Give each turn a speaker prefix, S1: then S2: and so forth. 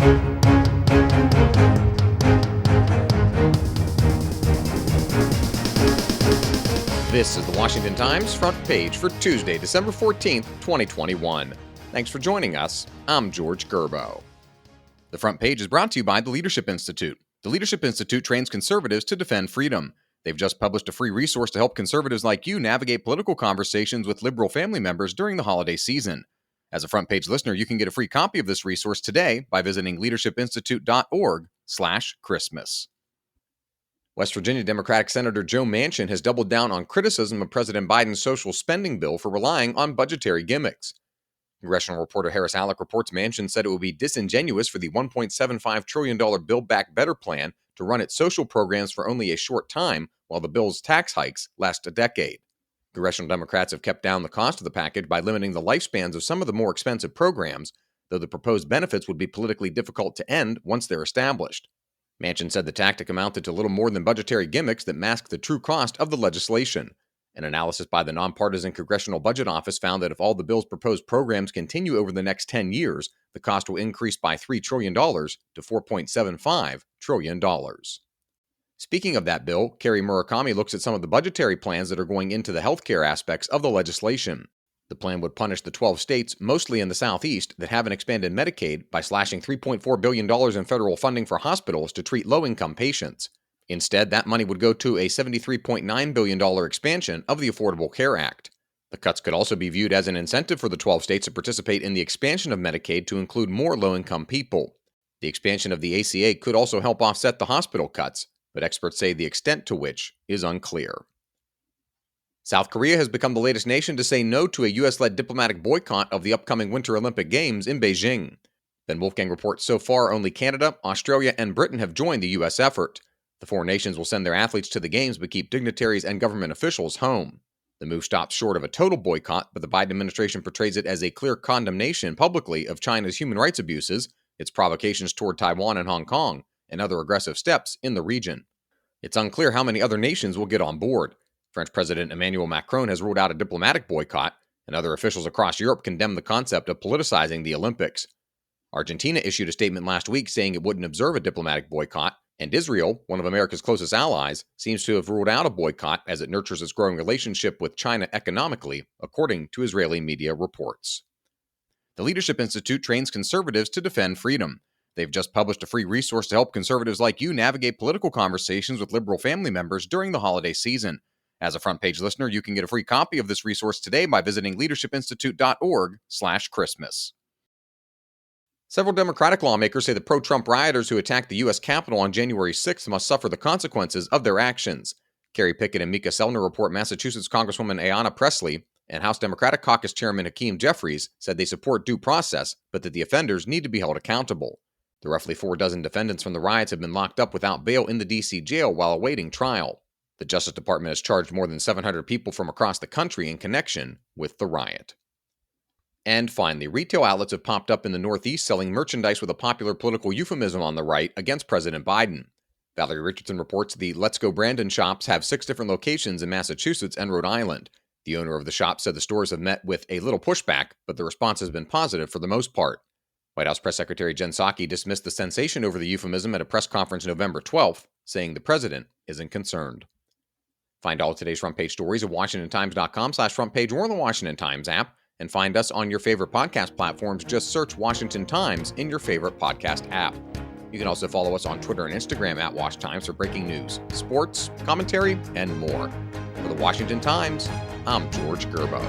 S1: This is the Washington Times front page for Tuesday, December 14th, 2021. Thanks for joining us. I'm George Gerbo. The front page is brought to you by the Leadership Institute. The Leadership Institute trains conservatives to defend freedom. They've just published a free resource to help conservatives like you navigate political conversations with liberal family members during the holiday season. As a front page listener, you can get a free copy of this resource today by visiting leadershipinstitute.org/Christmas. West Virginia Democratic Senator Joe Manchin has doubled down on criticism of President Biden's social spending bill for relying on budgetary gimmicks. Congressional reporter Harris Alec reports Manchin said it would be disingenuous for the $1.75 trillion Build Back Better plan to run its social programs for only a short time, while the bill's tax hikes last a decade. Congressional Democrats have kept down the cost of the package by limiting the lifespans of some of the more expensive programs, though the proposed benefits would be politically difficult to end once they're established. Manchin said the tactic amounted to little more than budgetary gimmicks that mask the true cost of the legislation. An analysis by the nonpartisan Congressional Budget Office found that if all the bill's proposed programs continue over the next 10 years, the cost will increase by $3 trillion to $4.75 trillion. Speaking of that bill, Carrie Murakami looks at some of the budgetary plans that are going into the healthcare aspects of the legislation. The plan would punish the 12 states, mostly in the Southeast, that haven't expanded Medicaid by slashing $3.4 billion in federal funding for hospitals to treat low-income patients. Instead, that money would go to a $73.9 billion expansion of the Affordable Care Act. The cuts could also be viewed as an incentive for the 12 states to participate in the expansion of Medicaid to include more low-income people. The expansion of the ACA could also help offset the hospital cuts, but experts say the extent to which is unclear. South Korea has become the latest nation to say no to a U.S.-led diplomatic boycott of the upcoming Winter Olympic Games in Beijing. Ben Wolfgang reports so far only Canada, Australia, and Britain have joined the U.S. effort. The four nations will send their athletes to the Games but keep dignitaries and government officials home. The move stops short of a total boycott, but the Biden administration portrays it as a clear condemnation publicly of China's human rights abuses, its provocations toward Taiwan and Hong Kong, and other aggressive steps in the region. It's unclear how many other nations will get on board. French President Emmanuel Macron has ruled out a diplomatic boycott, and other officials across Europe condemn the concept of politicizing the Olympics. Argentina issued a statement last week saying it wouldn't observe a diplomatic boycott, and Israel, one of America's closest allies, seems to have ruled out a boycott as it nurtures its growing relationship with China economically, according to Israeli media reports. The Leadership Institute trains conservatives to defend freedom. They've just published a free resource to help conservatives like you navigate political conversations with liberal family members during the holiday season. As a front page listener, you can get a free copy of this resource today by visiting leadershipinstitute.org/Christmas. Several Democratic lawmakers say the pro-Trump rioters who attacked the U.S. Capitol on January 6th must suffer the consequences of their actions. Kerry Pickett and Mika Selner report Massachusetts Congresswoman Ayanna Pressley and House Democratic Caucus Chairman Hakeem Jeffries said they support due process, but that the offenders need to be held accountable. The roughly 4 dozen defendants from the riots have been locked up without bail in the D.C. jail while awaiting trial. The Justice Department has charged more than 700 people from across the country in connection with the riot. And finally, retail outlets have popped up in the Northeast selling merchandise with a popular political euphemism on the right against President Biden. Valerie Richardson reports the Let's Go Brandon shops have 6 different locations in Massachusetts and Rhode Island. The owner of the shop said the stores have met with a little pushback, but the response has been positive for the most part. White House Press Secretary Jen Psaki dismissed the sensation over the euphemism at a press conference November 12th, saying the president isn't concerned. Find all of today's front page stories at WashingtonTimes.com/frontpage or on the Washington Times app, and find us on your favorite podcast platforms. Just search Washington Times in your favorite podcast app. You can also follow us on Twitter and Instagram at Wash Times for breaking news, sports, commentary, and more. For the Washington Times, I'm George Gerbo.